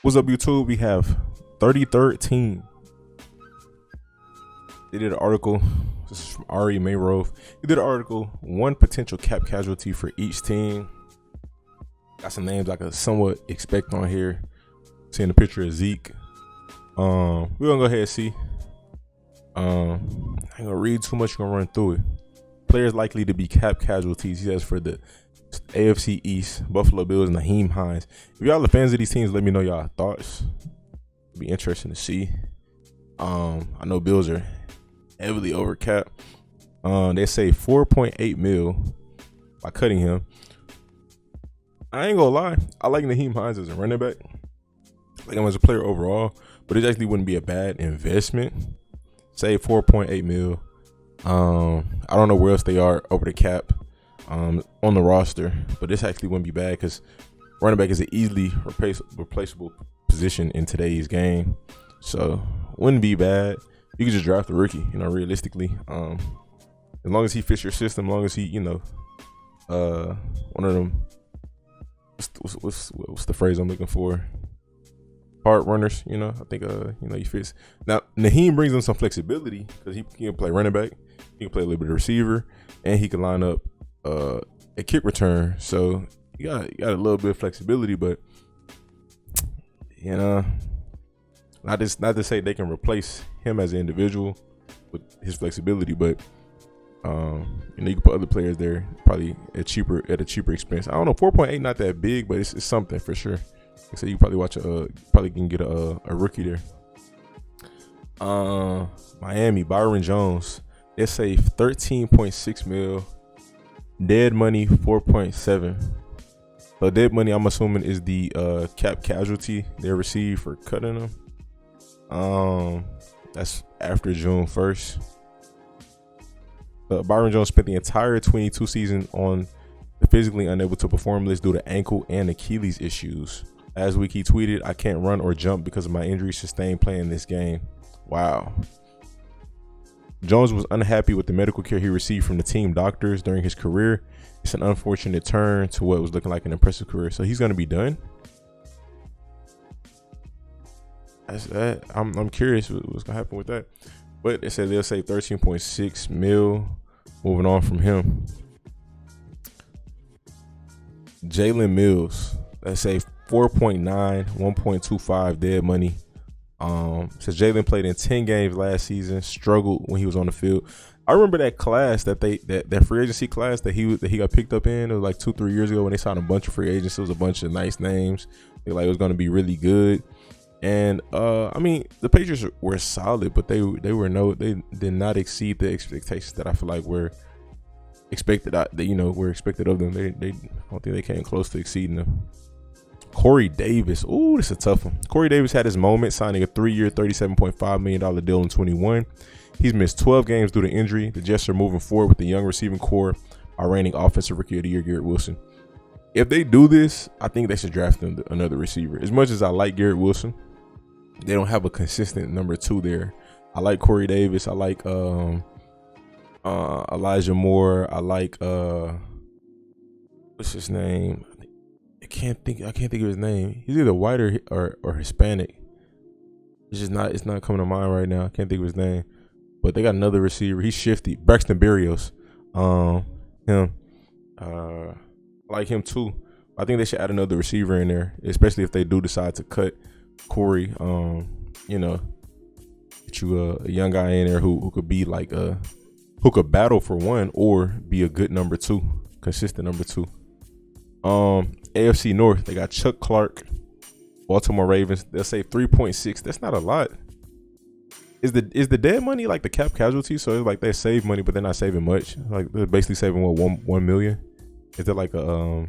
What's up, YouTube? We have 33rd team. They did an article. This is from Ari Mayrove. He did an article, one potential cap casualty for each team. Got some names I could somewhat expect on here. Seeing the picture of Zeke. We're gonna go ahead and see. I ain't gonna read too much, gonna run through it. Players likely to be cap casualties. He says for the AFC East, Buffalo Bills, and Naheem Hines. If y'all are fans of these teams, let me know y'all thoughts. It'd be interesting to see. I know Bills are heavily over cap. They say 4.8 mil by cutting him. I ain't gonna lie, I like Naheem Hines as a running back. I like him as a player overall, but it actually wouldn't be a bad investment. Say 4.8 mil. I don't know where else they are over the cap on the roster, but this actually wouldn't be bad because running back is an easily replaceable position in today's game, so wouldn't be bad. You could just draft a rookie, realistically. As long as he fits your system, as long as he, one of them. What's the phrase I'm looking for? Hard runners, I think he fits. Now Naheem brings him some flexibility because he can play running back, he can play a little bit of receiver, and he can line up a kick return. So you got a little bit of flexibility, but not to say they can replace him as an individual with his flexibility, but you can put other players there probably at a cheaper expense. I don't know, 4.8 not that big, but it's something for sure. So you probably can get a rookie there. Miami, Byron Jones, they say 13.6 mil. Dead money 4.7. So dead money, I'm assuming, is the cap casualty they received for cutting them. That's after June 1st. Byron Jones spent the entire 22 season on the physically unable to perform list due to ankle and Achilles issues. Last week he tweeted, "I can't run or jump because of my injury sustained playing this game." Wow. Jones was unhappy with the medical care he received from the team doctors during his career. It's an unfortunate turn to what was looking like an impressive career. So he's going to be done. That's that. I'm curious what's going to happen with that. But they said they'll save 13.6 mil. Moving on from him. Jalen Mills. They say 4.9, 1.25 dead money. Says Jalen played in 10 games last season, struggled when he was on the field. I remember that class that free agency class that he got picked up in. It was like 2-3 years ago when they signed a bunch of free agents. It was a bunch of nice names. They it was going to be really good. And the Patriots were solid, but they did not exceed the expectations that I feel like were expected. Were expected of them. They I don't think they came close to exceeding them. Corey Davis. Ooh, this is a tough one. Corey Davis had his moment, signing a 3-year, $37.5 million deal in 21. He's missed 12 games due to injury. The Jets are moving forward with the young receiving core by reigning offensive rookie of the year, Garrett Wilson. If they do this, I think they should draft another receiver. As much as I like Garrett Wilson, they don't have a consistent number 2 there. I like Corey Davis. I like Elijah Moore. I like what's his name? I can't think of his name. He's either white or Hispanic. It's not coming to mind right now. I can't think of his name. But they got another receiver. He's shifty. Braxton Berrios. Him. I like him too. I think they should add another receiver in there, especially if they do decide to cut Corey. Get you a young guy in there who could be like who could battle for one or be a good number 2, consistent number 2. AFC North, they got Chuck Clark, Baltimore Ravens. They'll save 3.6. That's not a lot. Is the dead money like the cap casualty? So it's like they save money, but they're not saving much. Like they're basically saving $1 million. Is there like a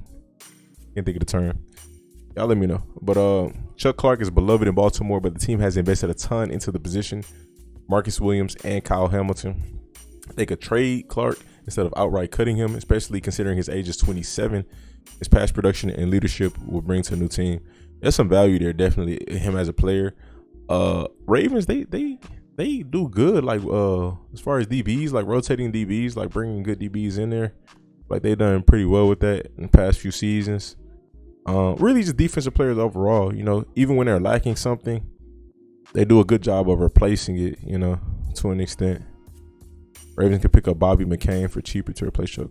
can't think of the term? Y'all let me know. But Chuck Clark is beloved in Baltimore, but the team has invested a ton into the position. Marcus Williams and Kyle Hamilton. They could trade Clark instead of outright cutting him, especially considering his age is 27. His past production and leadership will bring to a new team. There's some value there, definitely, him as a player. Ravens, they do good, like as far as DBs, like rotating DBs, like bringing good DBs in there. Like they've done pretty well with that in the past few seasons. Really just defensive players overall. Even when they're lacking something, they do a good job of replacing it. To an extent. Ravens can pick up Bobby McCain for cheaper to replace Chuck.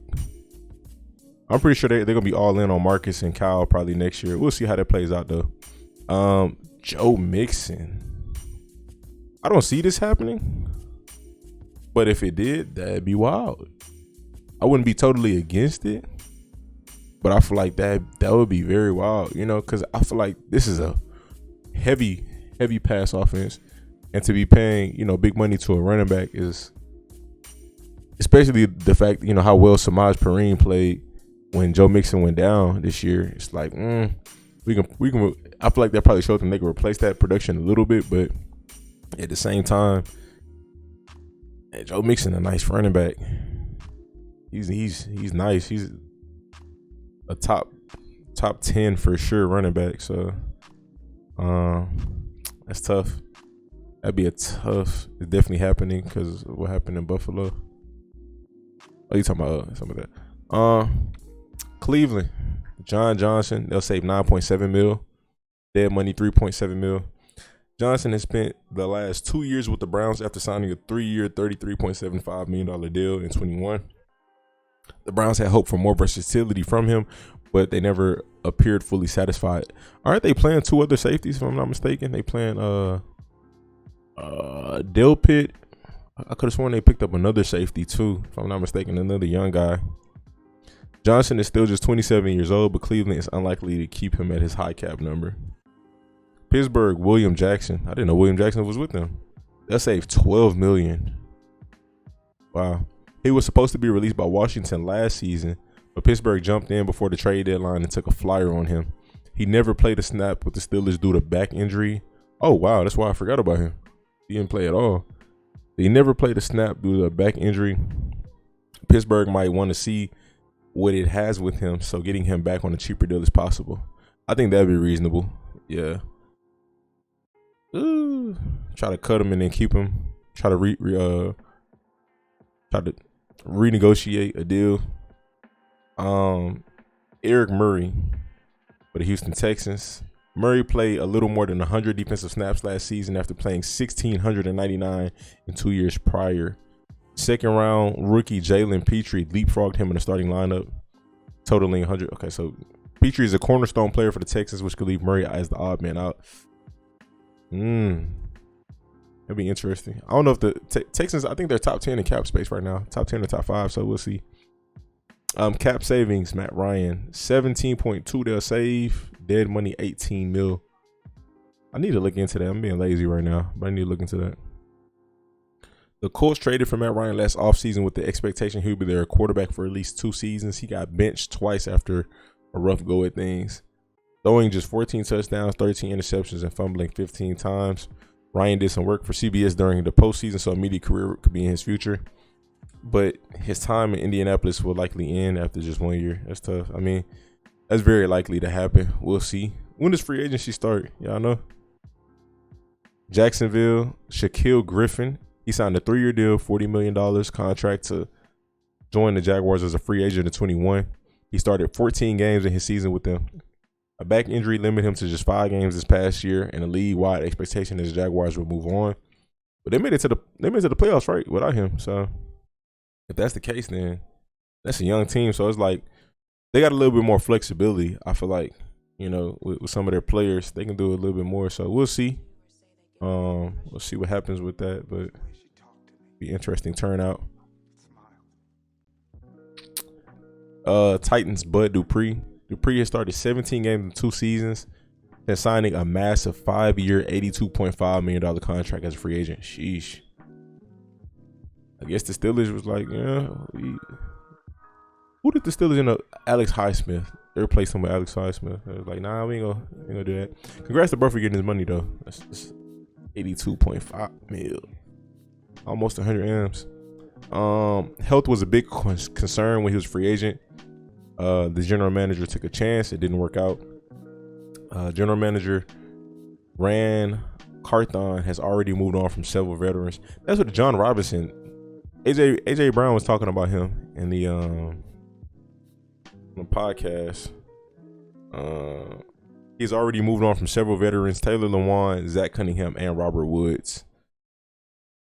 I'm pretty sure they're gonna be all in on Marcus and Kyle probably next year. We'll see how that plays out though. Joe Mixon. I don't see this happening, but if it did, that'd be wild. I wouldn't be totally against it, but I feel like that would be very wild, because I feel like this is a heavy pass offense, and to be paying, big money to a running back is, especially the fact, how well Samaj Perine played when Joe Mixon went down this year. It's like, we can. I feel like that probably showed them they can replace that production a little bit, but at the same time, Joe Mixon a nice running back. He's nice. He's a top 10 for sure running back. So that's tough. That'd be it's definitely happening because of what happened in Buffalo. Oh, you talking about some of that? Cleveland, John Johnson. They'll save $9.7 million. Dead money $3.7 million. Johnson has spent the last 2 years with the Browns after signing a 3-year, $33.75 million deal in 21. The Browns had hoped for more versatility from him, but they never appeared fully satisfied. Aren't they playing 2 other safeties, if I'm not mistaken? They playing Dale Pitt. I could have sworn they picked up another safety too, if I'm not mistaken, another young guy. Johnson is still just 27 years old, but Cleveland is unlikely to keep him at his high cap number. Pittsburgh, William Jackson. I didn't know William Jackson was with them. They'll save $12 million. Wow. He was supposed to be released by Washington last season, but Pittsburgh jumped in before the trade deadline and took a flyer on him. He never played a snap with the Steelers due to back injury. Oh, wow. That's why I forgot about him. He didn't play at all. He never played a snap due to a back injury. Pittsburgh might want to see what it has with him, so getting him back on a cheaper deal is possible. I think that'd be reasonable. Yeah. Try to cut him and then keep him. Try to renegotiate a deal. Eric Murray for the Houston Texans. Murray played a little more than 100 defensive snaps last season after playing 1,699 in 2 years prior. Second round rookie Jalen Petrie leapfrogged him in the starting lineup, totaling 100. Okay, so Petrie is a cornerstone player for the Texans, which could leave Murray as the odd man out. That'd be interesting. I don't know if the Texans, I think they're top 10 in cap space right now. Top 10 or top 5, so we'll see. Cap savings, Matt Ryan, 17.2 they'll save. Dead money, 18 mil. I need to look into that. I'm being lazy right now, but I need to look into that. The Colts traded for Matt Ryan last offseason with the expectation he would be their quarterback for at least 2 seasons. He got benched twice after a rough go at things, throwing just 14 touchdowns, 13 interceptions, and fumbling 15 times. Ryan did some work for CBS during the postseason, so a media career could be in his future. But his time in Indianapolis will likely end after just 1 year. That's tough. I mean, that's very likely to happen. We'll see. When does free agency start? Y'all know? Jacksonville, Shaquille Griffin. He signed a 3-year deal, $40 million contract to join the Jaguars as a free agent in 21. He started 14 games in his season with them. A back injury limited him to just 5 games this past year, and a league-wide expectation is the Jaguars will move on. But they made it to the playoffs, right, without him. So if that's the case, then that's a young team. So it's like they got a little bit more flexibility. I feel like, with some of their players, they can do a little bit more. So we'll see. We'll see what happens with that, but be interesting turnout. Titans Bud Dupree. Dupree has started 17 games in 2 seasons and signing a massive 5-year, $82.5 million contract as a free agent. Sheesh. I guess the Steelers was like, who did the Steelers end up? Alex Highsmith. They replaced him with Alex Highsmith. They was like, nah, we ain't gonna do that. Congrats to Bud for getting his money though. That's 82.5 mil. Almost 100 M's. Health was a big concern when he was a free agent. The general manager took a chance. It didn't work out. General manager Rand Carthon has already moved on from several veterans. That's what John Robinson, AJ Brown was talking about him in the podcast. He's already moved on from several veterans: Taylor Lewan, Zach Cunningham, and Robert Woods.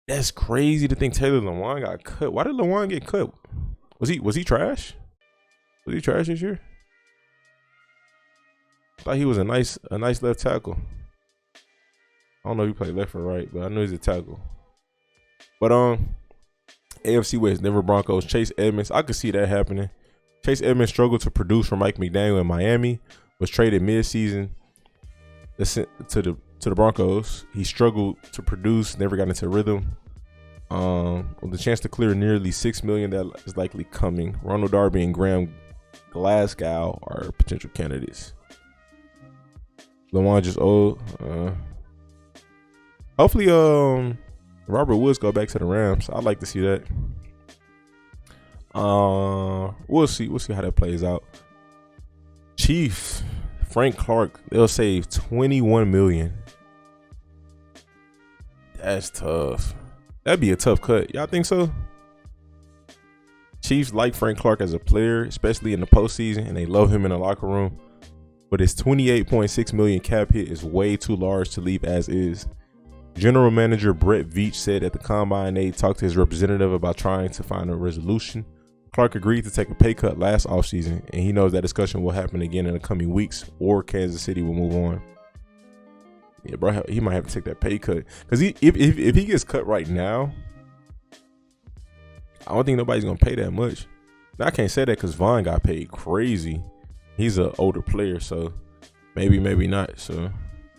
That's crazy to think Taylor Lewan got cut. Why did Lewan get cut? Was he trash? Was he trash this year? I thought he was a nice left tackle. I don't know if he played left or right, but I know he's a tackle. But AFC West, Denver Broncos, Chase Edmonds. I could see that happening. Chase Edmonds struggled to produce for Mike McDaniel in Miami. Was traded mid-season to the Broncos. He struggled to produce, never got into rhythm. With the chance to clear nearly $6 million that is likely coming. Ronald Darby and Graham Glasgow are potential candidates. Lewan just old. Hopefully, Robert Woods go back to the Rams. I'd like to see that. We'll see how that plays out. Chiefs, Frank Clark, they'll save $21 million. That's tough. That'd be a tough cut. Y'all think so? Chiefs like Frank Clark as a player, especially in the postseason, and they love him in the locker room. But his $28.6 million cap hit is way too large to leave as is. General Manager Brett Veach said at the Combine they talked to his representative about trying to find a resolution. Clark agreed to take a pay cut last offseason, and he knows that discussion will happen again in the coming weeks, or Kansas City will move on. Yeah, bro, he might have to take that pay cut. Because if he gets cut right now, I don't think nobody's going to pay that much. Now, I can't say that because Vaughn got paid crazy. He's an older player, so maybe not. So,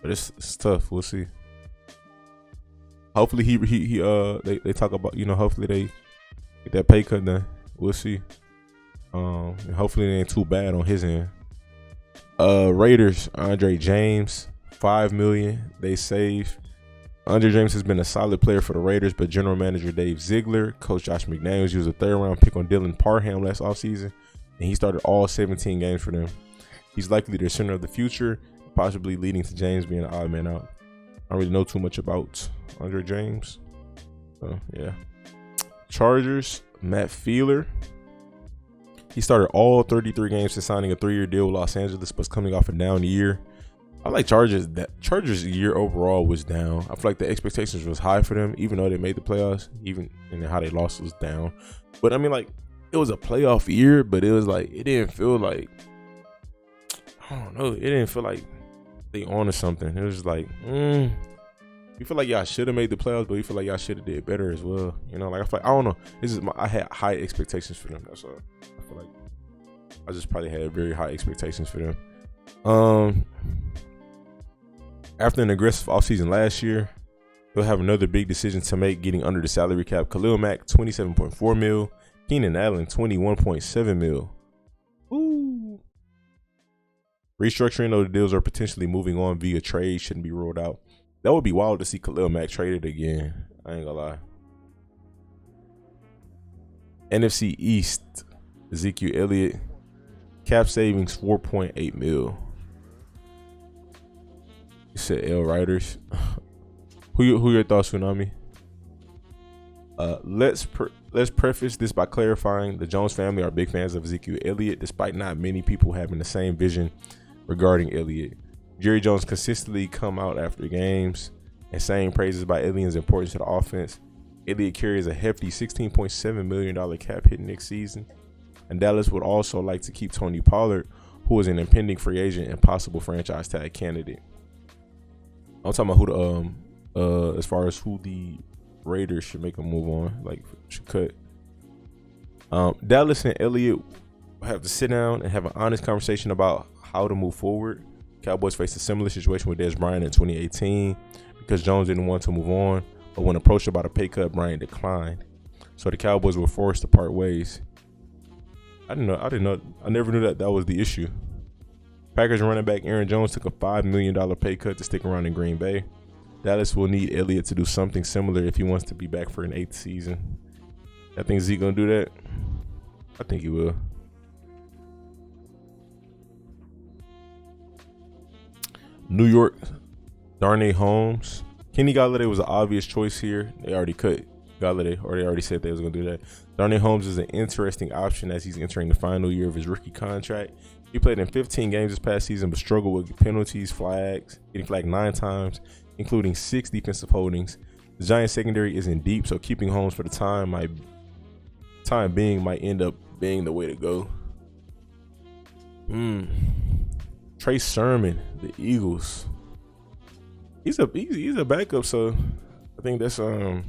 but it's tough. We'll see. Hopefully they talk about, hopefully they get that pay cut done. We'll see. And hopefully it ain't too bad on his end. Raiders, Andre James, $5 million they save. Andre James has been a solid player for the Raiders, but general manager Dave Ziegler, coach Josh McDaniels used a third-round pick on Dylan Parham last offseason, and he started all 17 games for them. He's likely their center of the future, possibly leading to James being an odd man out. I don't really know too much about Andre James. So, yeah. Chargers, Matt Fielder. He started all 33 games since signing a 3-year deal with Los Angeles, but coming off a down year. I like Chargers. That Chargers year overall was down. I feel like the expectations was high for them, even though they made the playoffs. Even and how they lost was down. But I mean, like, it was a playoff year, but it was like it didn't feel like, I don't know. It didn't feel like they on to something. It was just like, you feel like y'all should have made the playoffs, but you feel like y'all should have did better as well. Like I feel like, I don't know. I had high expectations for them. That's all. I feel like I just probably had very high expectations for them. After an aggressive offseason last year, they'll have another big decision to make, getting under the salary cap. Khalil Mack, $27.4 million. Keenan Allen, $21.7 million. Ooh. Restructuring of the deals or potentially moving on via trade shouldn't be ruled out. That would be wild to see Khalil Mack traded again. I ain't gonna lie. NFC East, Ezekiel Elliott, cap savings $4.8 million. You said L Riders. Who your thoughts, Tsunami? Let's preface this by clarifying the Jones family are big fans of Ezekiel Elliott, despite not many people having the same vision regarding Elliott. Jerry Jones consistently come out after games and saying praises about Elliott's importance to the offense. Elliott carries a hefty $16.7 million cap hit next season, and Dallas would also like to keep Tony Pollard, who is an impending free agent and possible franchise tag candidate. I'm talking about who the as far as who the Raiders should make a move on, like should cut. Dallas and Elliott have to sit down and have an honest conversation about how to move forward. Cowboys faced a similar situation with Dez Bryant in 2018 because Jones didn't want to move on, but when approached about a pay cut, Bryant declined. So the Cowboys were forced to part ways. I never knew that was the issue. Packers running back Aaron Jones took a $5 million pay cut to stick around in Green Bay. Dallas will need Elliott to do something similar if he wants to be back for an 8th season. I think Zeke gonna do that. I think he will. New York, Darnay Holmes. Kenny Golladay was an obvious choice here. They already cut Golladay, or they already said they was gonna do that. Darnay Holmes is an interesting option as he's entering the final year of his rookie contract. He played in 15 games this past season, but struggled with penalties, flags, getting flagged 9 times, including 6 defensive holdings. The Giants secondary isn't deep, so keeping Holmes for the time being might end up being the way to go. Trey Sermon, the Eagles. He's a backup, so I think that's says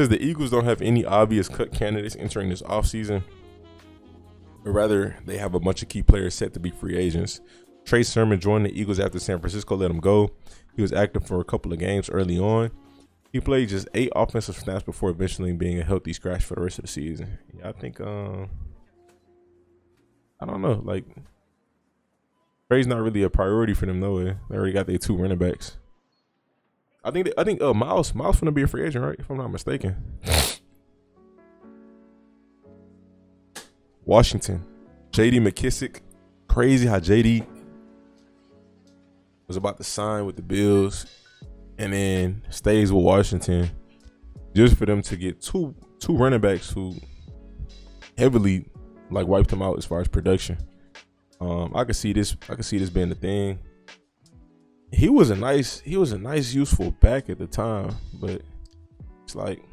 the Eagles don't have any obvious cut candidates entering this offseason, but rather they have a bunch of key players set to be free agents. Trey Sermon joined the Eagles after San Francisco let him go. He was active for a couple of games early on. He played just 8 offensive snaps before eventually being a healthy scratch for the rest of the season. Yeah, I think I don't know. Like, Trey's not really a priority for them though. They already got their 2 running backs. I think Miles gonna be a free agent, right? If I'm not mistaken. Washington, J.D. McKissick. Crazy how J.D. was about to sign with the Bills and then stays with Washington just for them to get two running backs who heavily like wiped them out as far as production. I could see this being the thing. He was a nice useful back at the time, but it's like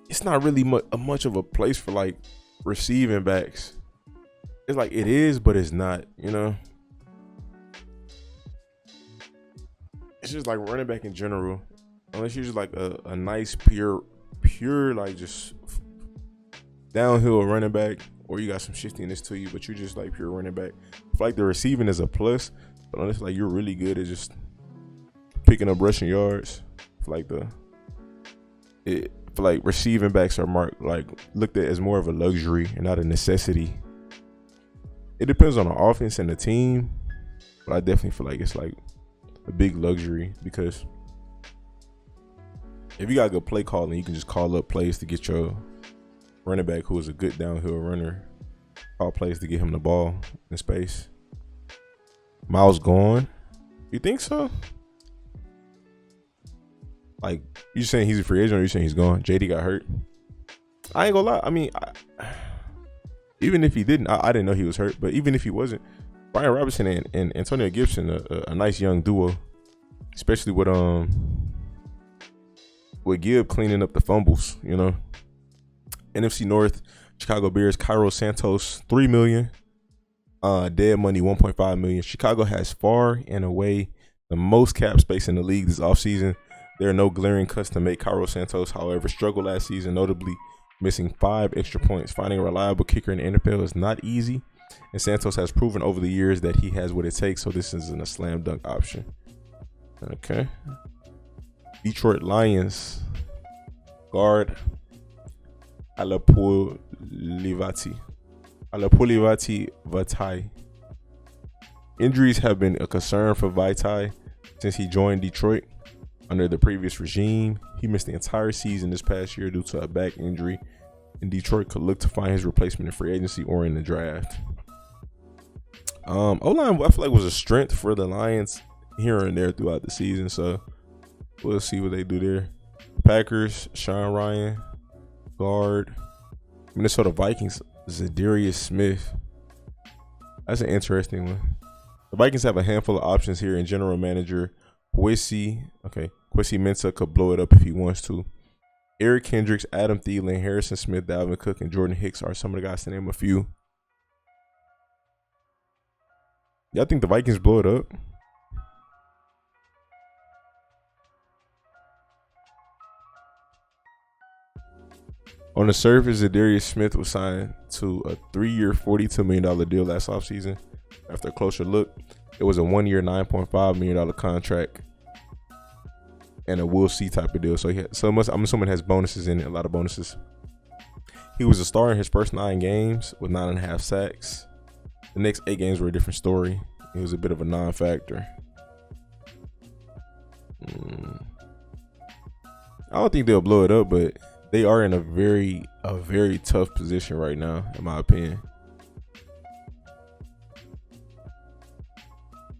it's not really much of a place for like receiving backs. It's like it is, but it's not, you know. It's just like running back in general, unless you're just like a nice pure like just downhill running back, or you got some shiftiness to you, but you're just like pure running back. I feel like the receiving is a plus, but unless like you're really good at just picking up rushing yards, I feel like receiving backs are looked at as more of a luxury and not a necessity. It depends on the offense and the team, but I definitely feel like it's like a big luxury, because if you got good play calling, you can just call up plays to get your running back, who is a good downhill runner, call plays to get him the ball in space. Miles gone? You think so? Like, you saying he's a free agent, or you saying he's gone? JD got hurt. I ain't gonna lie. I mean, even if he didn't, I didn't know he was hurt. But even if he wasn't, Brian Robinson and Antonio Gibson, a nice young duo, especially with Gibb cleaning up the fumbles, you know. NFC North, Chicago Bears, Cairo Santos, $3 million. Dead money, $1.5 million. Chicago has far and away the most cap space in the league this offseason. There are no glaring cuts to make. Cairo Santos, however, struggled last season, notably missing 5 extra points. Finding a reliable kicker in the NFL is not easy, and Santos has proven over the years that he has what it takes, so this isn't a slam dunk option. Okay. Detroit Lions, guard Alapuolivati Vaitai. Injuries have been a concern for Vaitai since he joined Detroit. Under the previous regime, he missed the entire season this past year due to a back injury, and Detroit could look to find his replacement in free agency or in the draft. O-line, I feel like, was a strength for the Lions here and there throughout the season, so we'll see what they do there. Packers, Sean Ryan, guard. Minnesota Vikings, Zadarius Smith. That's an interesting one. The Vikings have a handful of options here, and general manager Kwesi Mensah could blow it up if he wants to. Eric Kendricks, Adam Thielen, Harrison Smith, Dalvin Cook, and Jordan Hicks are some of the guys, to name a few. Y'all think the Vikings blow it up? On the surface, Zadarius Smith was signed to a 3-year, $42 million deal last offseason. After a closer look, it was a 1-year, $9.5 million contract and a we'll see type of deal. So I'm assuming it has bonuses in it, a lot of bonuses. He was a star in his first 9 games with 9.5 sacks. The next 8 games were a different story. He was a bit of a non-factor. I don't think they'll blow it up, but they are in a very tough position right now, in my opinion.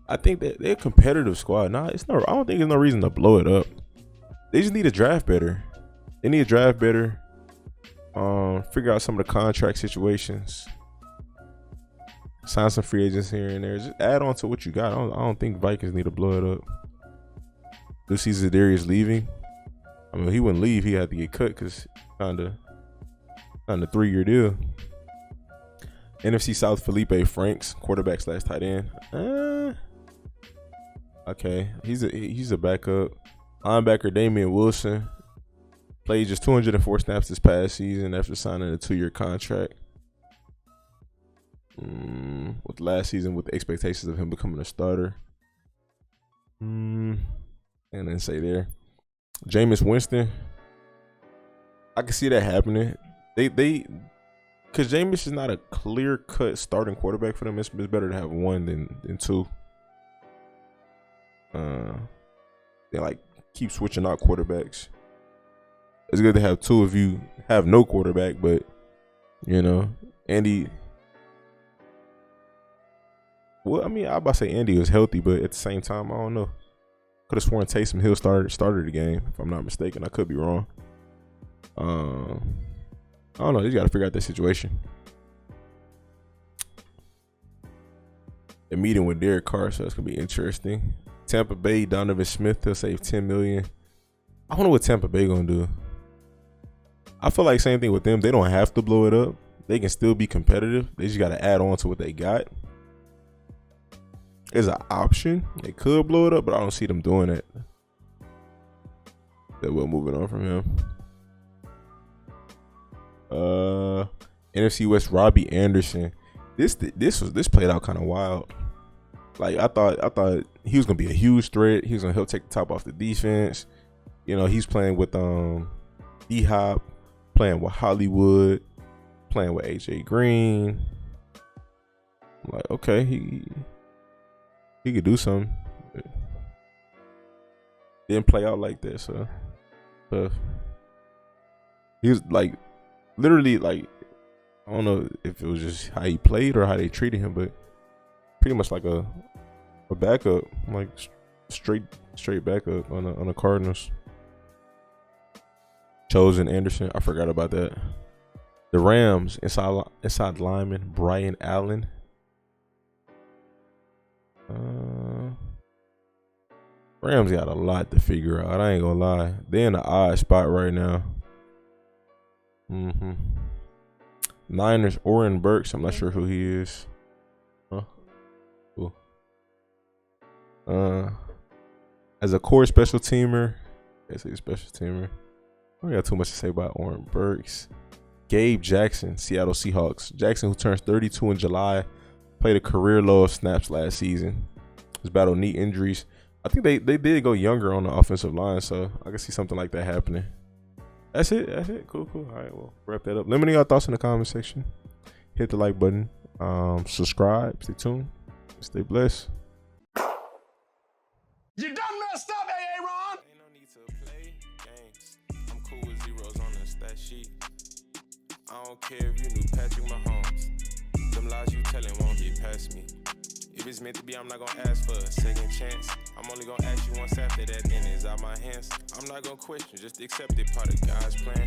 I think that they're a competitive squad. I don't think there's no reason to blow it up. They just need to draft better. They need to draft better. Figure out some of the contract situations. Sign some free agents here and there. Just add on to what you got. I don't think Vikings need to blow it up. Do see Zadarius leaving. I mean, he wouldn't leave. He had to get cut because signed a 3-year deal. NFC South, Felipe Franks, quarterback / tight end. Okay, he's a backup. Linebacker Damian Wilson played just 204 snaps this past season after signing a 2-year contract. With last season with the expectations of him becoming a starter. And then say there. Jameis Winston. I can see that happening. They because Jameis is not a clear-cut starting quarterback for them. It's better to have one than two. They like keep switching out quarterbacks. It's good to have two if you have no quarterback, but Andy. Well, I mean, I about to say Andy was healthy, but at the same time, I don't know. Could have sworn Taysom Hill started the game, if I'm not mistaken. I could be wrong. I don't know. They got to figure out that situation. The meeting with Derek Carr, so that's gonna be interesting. Tampa Bay, Donovan Smith, he'll save $10 million. I don't know what Tampa Bay gonna do. I feel like same thing with them. They don't have to blow it up. They can still be competitive. They just got to add on to what they got. There's an option. They could blow it up, but I don't see them doing it. That we're moving on from him. NFC West, Robbie Anderson. This played out kind of wild. Like I thought he was gonna be a huge threat. He was gonna help take the top off the defense. He's playing with D-Hop, playing with Hollywood, playing with AJ Green. I'm like, okay, he could do something. But didn't play out like that, so tough. He was like literally like, I don't know if it was just how he played or how they treated him, but pretty much like a backup, like straight backup on the Cardinals. Chosen Anderson, I forgot about that. The Rams, inside lineman Brian Allen. Rams got a lot to figure out. I ain't gonna lie. They're in an odd spot right now. Niners, Oren Burks. I'm not sure who he is. Cool. As a core special teamer, I don't got too much to say about Oren Burks. Gabe Jackson, Seattle Seahawks. Jackson, who turns 32 in July, played a career low of snaps last season. Has battled knee injuries. I think they did go younger on the offensive line, so I can see something like that happening. That's it. Cool. All right, we'll wrap that up. Let me know your thoughts in the comment section. Hit the like button. Subscribe. Stay tuned. Stay blessed. You done messed up, Aaron. Ain't no need to play games. I'm cool with zeros on the stat sheet. I don't care if you knew Patrick Mahomes. Them lies you telling won't get past me. If it's meant to be, I'm not gonna ask for a second chance. I'm only gonna ask you once after that, then it's out my hands. I'm not gonna question, just accept it, part of God's plan.